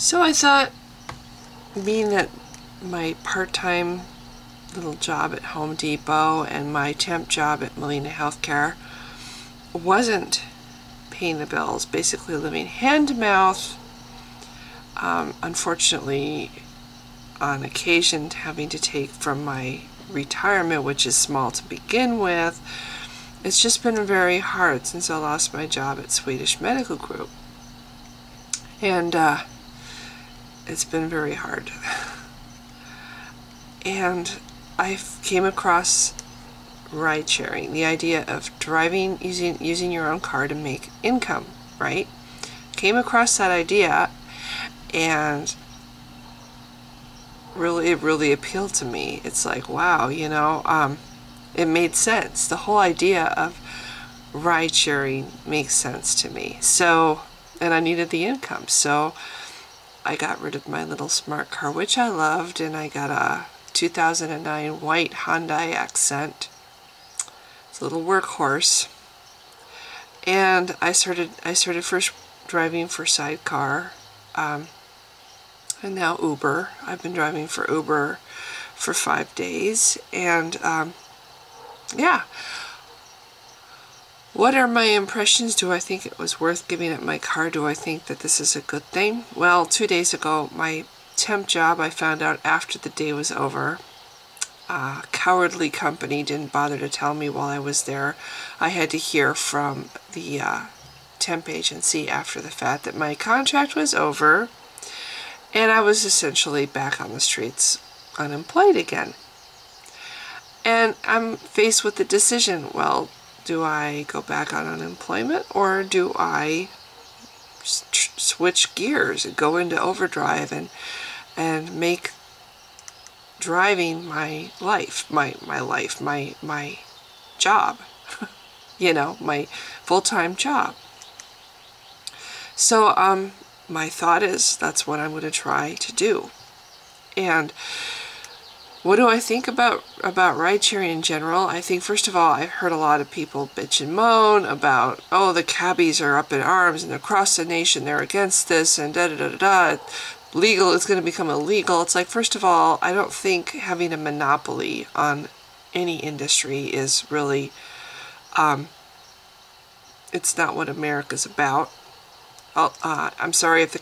So I thought, being that my part-time little job at Home Depot and my temp job at Molina Healthcare wasn't paying the bills, basically living hand to mouth, unfortunately on occasion having to take from my retirement, which is small to begin with. It's just been very hard since I lost my job at Swedish Medical Group, and it's been very hard. And I came across ride sharing, the idea of driving, using your own car to make income, right? Came across that idea, and it really appealed to me. It's like, wow, it made sense. The whole idea of ride sharing makes sense to me. So, and I needed the income, so I got rid of my little smart car, which I loved, and I got a 2009 white Hyundai Accent. It's a little workhorse. And I started first driving for Sidecar, and now Uber. I've been driving for Uber for 5 days, and yeah. What are my impressions? Do I think it was worth giving up my car? Do I think that this is a good thing? Well, 2 days ago, my temp job, I found out after the day was over. A cowardly company didn't bother to tell me while I was there. I had to hear from the temp agency after the fact that my contract was over, and I was essentially back on the streets, unemployed again. And I'm faced with the decision, well, do I go back on unemployment, or do I switch gears and go into overdrive and make driving my life, my job, my full-time job? So my thought is that's what I'm going to try to do. And what do I think about ride sharing in general? I think, first of all, I've heard a lot of people bitch and moan about, oh, the cabbies are up in arms and across the nation they're against this and da-da-da-da-da. Legal is going to become illegal. It's like, first of all, I don't think having a monopoly on any industry is really, it's not what America's about. I'm sorry if the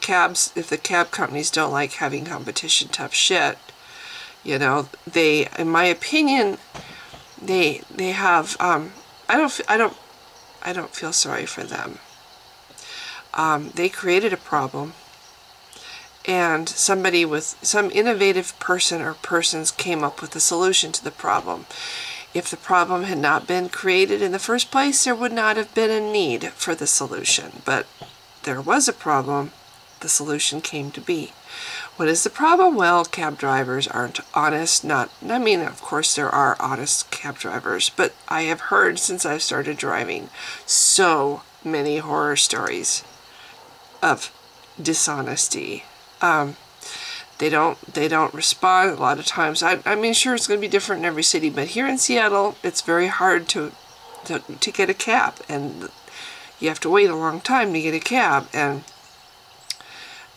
cab companies don't like having competition, tough shit. They, in my opinion, they have, I don't feel sorry for them. They created a problem, and some innovative person or persons came up with a solution to the problem. If the problem had not been created in the first place, there would not have been a need for the solution. But there was a problem, the solution came to be. What is the problem? Well, cab drivers aren't honest. Of course there are honest cab drivers, but I have heard since I've started driving so many horror stories of dishonesty. They don't respond a lot of times. I mean, sure, it's going to be different in every city, but here in Seattle, it's very hard to get a cab, and you have to wait a long time to get a cab.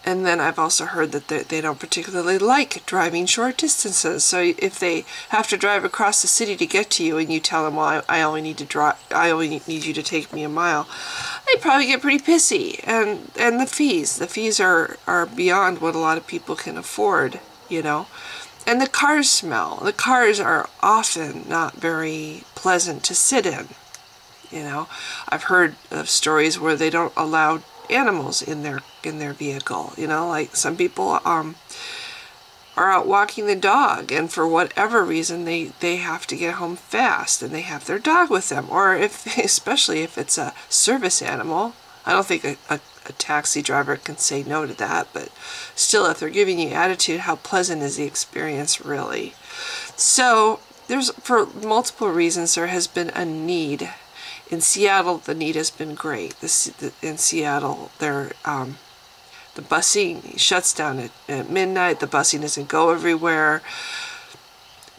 And then I've also heard that they don't particularly like driving short distances. So if they have to drive across the city to get to you, and you tell them, well, I only need you to take me a mile, they probably get pretty pissy. And the fees are beyond what a lot of people can afford, And the cars smell. The cars are often not very pleasant to sit in. I've heard of stories where they don't allow animals in their vehicle. Like some people are out walking the dog, and for whatever reason they have to get home fast, and they have their dog with them, or especially if it's a service animal. I don't think a taxi driver can say no to that, but still, if they're giving you attitude, how pleasant is the experience really? So for multiple reasons, there has been a need. In Seattle, the need has been great. In Seattle, the busing shuts down at midnight. The busing doesn't go everywhere.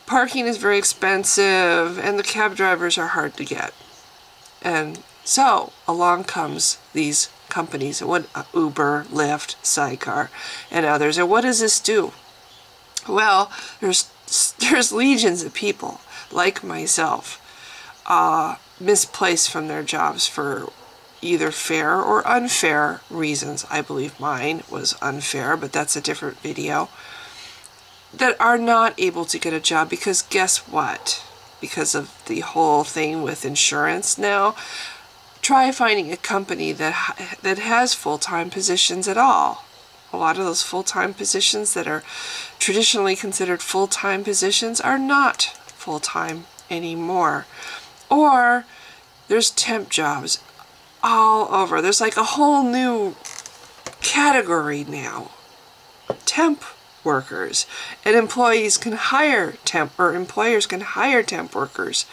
Parking is very expensive, and the cab drivers are hard to get. And so along comes these companies, what Uber, Lyft, Sidecar, and others. And what does this do? Well, there's legions of people like myself misplaced from their jobs for either fair or unfair reasons. I believe mine was unfair, but that's a different video. That are not able to get a job because guess what? Because of the whole thing with insurance now, try finding a company that has full-time positions at all. A lot of those full-time positions that are traditionally considered full-time positions are not full-time anymore. Or there's temp jobs all over. There's like a whole new category now. Temp workers. And employees can hire temp, or employers can hire temp workers.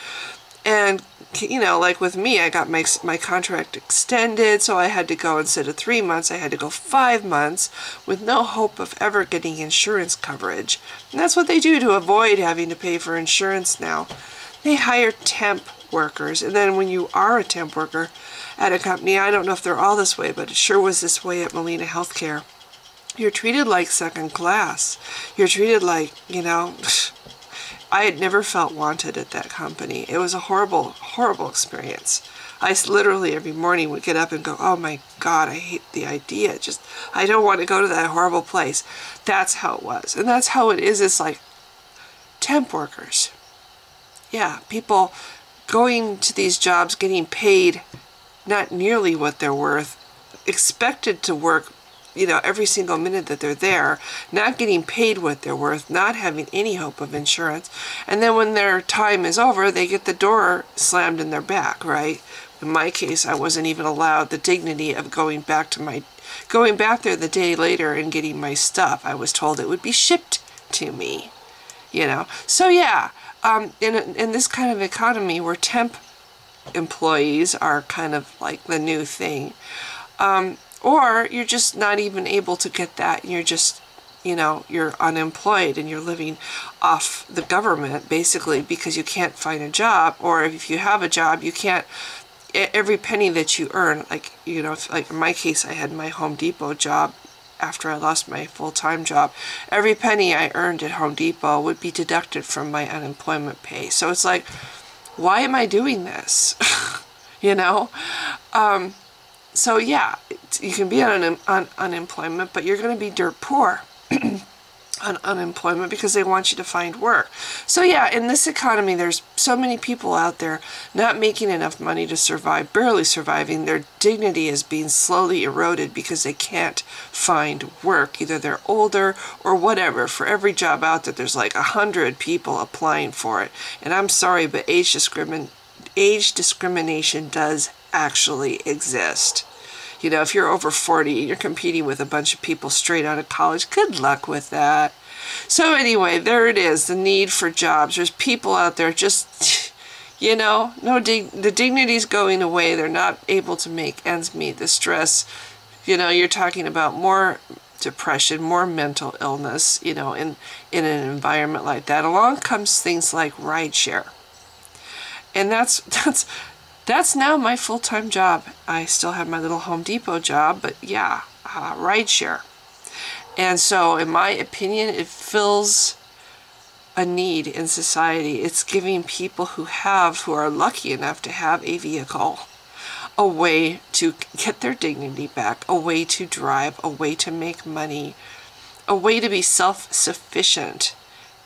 And, you know, like with me, I got my contract extended, so I had to go, instead of 3 months, I had to go 5 months with no hope of ever getting insurance coverage. And that's what they do to avoid having to pay for insurance now. They hire temp workers. And then when you are a temp worker at a company, I don't know if they're all this way, but it sure was this way at Molina Healthcare. You're treated like second class. You're treated like, you know, I had never felt wanted at that company. It was a horrible, horrible experience. I literally every morning would get up and go, oh my God, I hate the idea. Just, I don't want to go to that horrible place. That's how it was. And that's how it is. It's like temp workers. Yeah, people going to these jobs, getting paid not nearly what they're worth, expected to work, you know, every single minute that they're there, not getting paid what they're worth, not having any hope of insurance. And then when their time is over, they get the door slammed in their back, right? In my case, I wasn't even allowed the dignity of going back there the day later and getting my stuff. I was told it would be shipped to me, you know. So yeah, in this kind of economy where temp employees are kind of like the new thing, or you're just not even able to get that, and you're just, you know, you're unemployed and you're living off the government basically because you can't find a job, or if you have a job, you can't, every penny that you earn, like, you know, like in my case, I had my Home Depot job after I lost my full-time job. Every penny I earned at Home Depot would be deducted from my unemployment pay. So it's like, why am I doing this? You know? So yeah, you can be on unemployment, but you're going to be dirt poor on unemployment because they want you to find work. So yeah, in this economy, there's so many people out there not making enough money to survive, barely surviving. Their dignity is being slowly eroded because they can't find work. Either they're older or whatever. For every job out there, there's like 100 people applying for it. And I'm sorry, but age discrimination does actually exist. You know, if you're over 40 and you're competing with a bunch of people straight out of college, good luck with that. So anyway, there it is, the need for jobs. There's people out there just, you know, the dignity's going away. They're not able to make ends meet. The stress, you know, you're talking about more depression, more mental illness, you know, in an environment like that. Along comes things like rideshare. And that's now my full-time job. I still have my little Home Depot job, but yeah, rideshare. And so, in my opinion, it fills a need in society. It's giving people who are lucky enough to have a vehicle a way to get their dignity back, a way to drive, a way to make money, a way to be self-sufficient.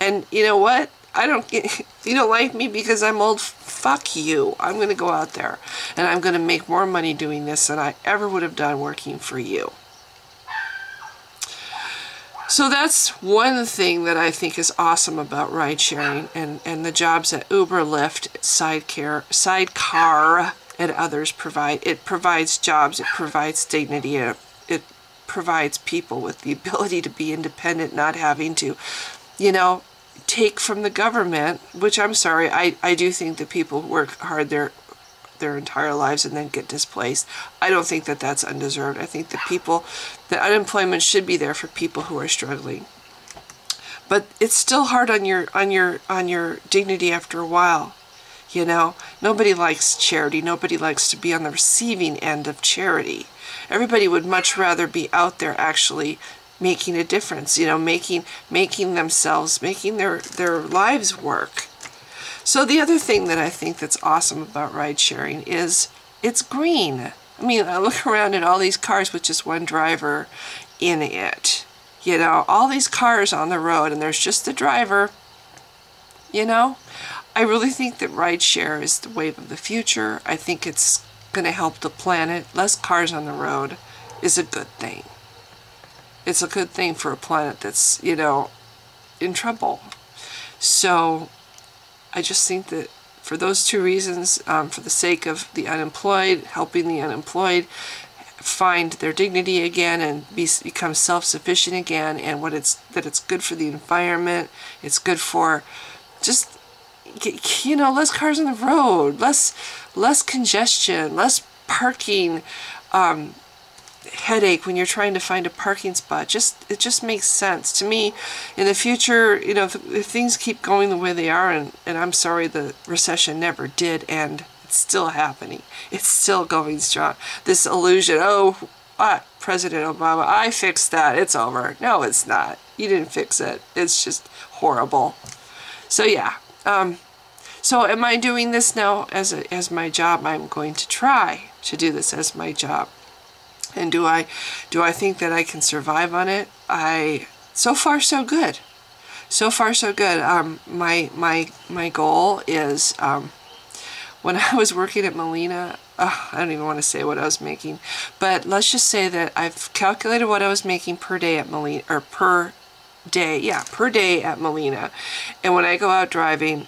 And you know what? You don't like me because I'm old, fuck you. I'm going to go out there and I'm going to make more money doing this than I ever would have done working for you. So that's one thing that I think is awesome about ride sharing and the jobs that Uber, Lyft, Sidecar, and others provide. It provides jobs, it provides dignity, it provides people with the ability to be independent, not having to, you know, take from the government, which I'm sorry, I do think that people who work hard their entire lives and then get displaced, I don't think that that's undeserved. I think that unemployment should be there for people who are struggling. But it's still hard on your dignity after a while. You know, nobody likes charity. Nobody likes to be on the receiving end of charity. Everybody would much rather be out there actually making a difference, you know, making themselves, making their lives work. So the other thing that I think that's awesome about ride sharing is it's green. I mean, I look around at all these cars with just one driver in it. You know, all these cars on the road and there's just the driver. You know, I really think that rideshare is the wave of the future. I think it's going to help the planet. Less cars on the road is a good thing. It's a good thing for a planet that's, you know, in trouble. So I just think that for those two reasons, for the sake of the unemployed, helping the unemployed find their dignity again and become self-sufficient again, and that it's good for the environment, it's good for just, you know, less cars on the road, less congestion, less parking headache when you're trying to find a parking spot. It just makes sense to me. In the future, you know, if things keep going the way they are, and I'm sorry, the recession never did end. It's still happening. It's still going strong. This illusion, President Obama, I fixed that, it's over. No, it's not. You didn't fix it. It's just horrible. So yeah. So am I doing this now as my job? I'm going to try to do this as my job. And do I think that I can survive on it? So far so good. So far so good. My goal is, when I was working at Molina, I don't even want to say what I was making, but let's just say that I've calculated what I was making per day at Molina, or per day at Molina. And when I go out driving,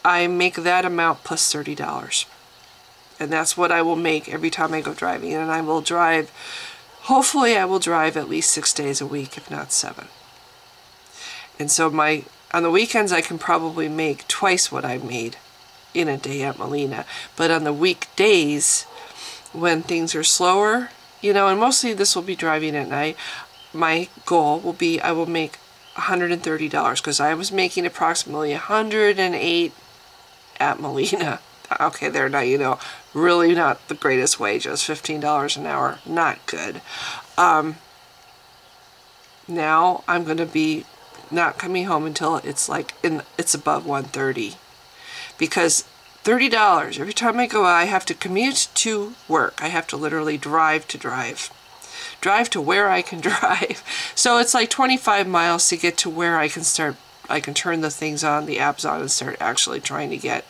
I make that amount plus $30. And that's what I will make every time I go driving. And I will drive, hopefully I will drive at least 6 days a week, if not 7. And so on the weekends I can probably make twice what I made in a day at Molina. But on the weekdays, when things are slower, you know, and mostly this will be driving at night, my goal will be I will make $130, because I was making approximately $108 at Molina. Okay, they're not, you know, really not the greatest wages, $15 an hour, not good. Now I'm going to be not coming home until it's like it's above $130, because $30 every time I go out, I have to commute to work. I have to literally drive to where I can drive. So it's like 25 miles to get to where I can turn the things on, the apps on, and start actually trying to get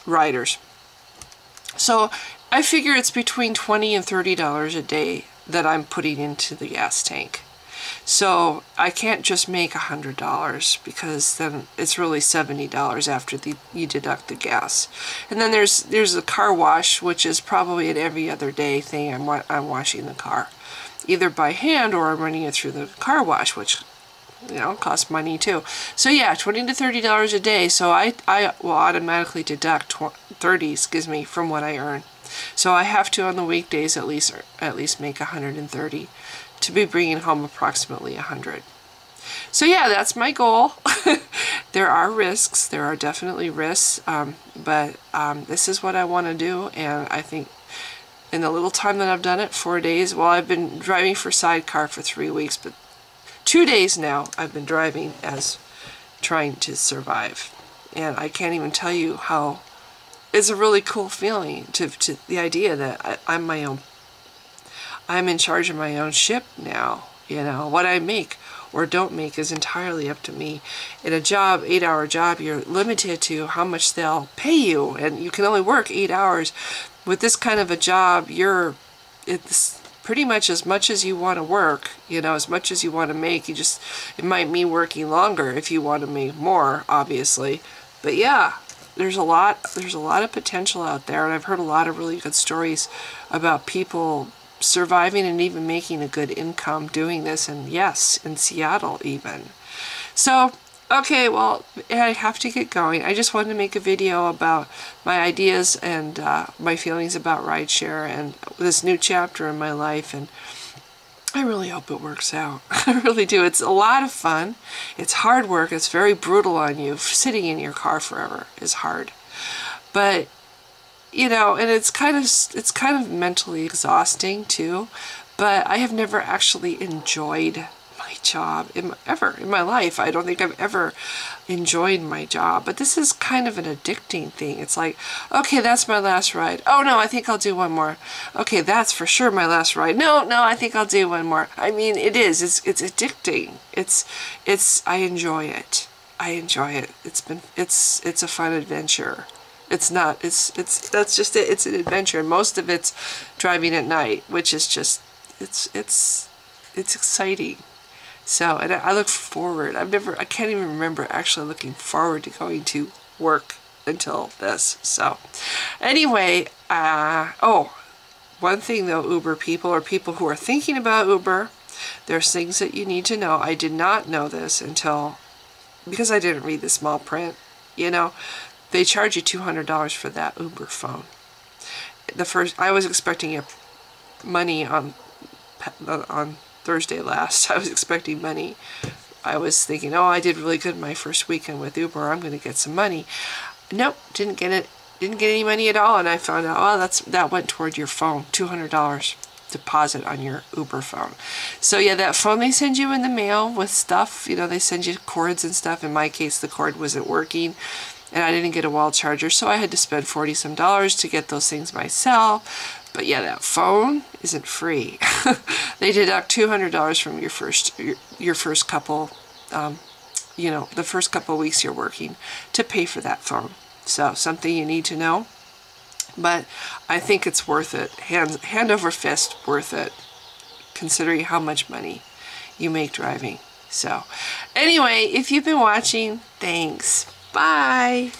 riders. So I figure it's between $20 and $30 a day that I'm putting into the gas tank. So I can't just make $100, because then it's really $70 after you deduct the gas. And then there's a car wash, which is probably an every other day thing. I'm washing the car, either by hand or I'm running it through the car wash, which, you know, costs money too. So yeah, $20 to $30 a day. So I will automatically deduct $30 from what I earn. So I have to, on the weekdays at least make $130 to be bringing home approximately $100. So yeah, that's my goal. There are risks. There are definitely risks. But this is what I want to do, and I think in the little time that I've done it, 4 days. Well, I've been driving for Sidecar for 3 weeks, but 2 days now I've been driving as trying to survive. And I can't even tell you how it's a really cool feeling to the idea that I'm in charge of my own ship now. You know, what I make or don't make is entirely up to me. In a job, 8-hour job, you're limited to how much they'll pay you, and you can only work 8 hours. With this kind of a job, it's pretty much as you want to work, you know, as much as you want to make. It might mean working longer if you want to make more, obviously. But yeah, there's a lot of potential out there, and I've heard a lot of really good stories about people surviving and even making a good income doing this, and yes, in Seattle even. So, okay, well, I have to get going. I just wanted to make a video about my ideas and my feelings about rideshare and this new chapter in my life. And I really hope it works out. I really do. It's a lot of fun. It's hard work. It's very brutal on you. Sitting in your car forever is hard. But, you know, and it's kind of mentally exhausting too. But I have never actually enjoyed my job ever in my life. I don't think I've ever enjoyed my job. But this is kind of an addicting thing. It's like, okay, that's my last ride. Oh no, I think I'll do one more. Okay, that's for sure my last ride. No, I think I'll do one more. I mean, it is. It's addicting. I enjoy it. I enjoy it. It's a fun adventure. That's just it. It's an adventure. And most of it's driving at night, which is just, it's exciting. So, and I look forward. I can't even remember actually looking forward to going to work until this. So, anyway, one thing though, Uber people, or people who are thinking about Uber, there's things that you need to know. I did not know this because I didn't read the small print. You know, they charge you $200 for that Uber phone. I was expecting money on Thursday last. I was expecting money. I was thinking, oh, I did really good my first weekend with Uber. I'm going to get some money. Nope, didn't get it. Didn't get any money at all. And I found out, oh, that went toward your phone. $200 deposit on your Uber phone. So yeah, that phone they send you in the mail with stuff. You know, they send you cords and stuff. In my case, the cord wasn't working, and I didn't get a wall charger, so I had to spend $40-some to get those things myself. But yeah, that phone isn't free. They deduct $200 from your first couple, you know, the first couple of weeks you're working to pay for that phone. So something you need to know. But I think it's worth it. Hand over fist, worth it, considering how much money you make driving. So anyway, if you've been watching, thanks. Bye.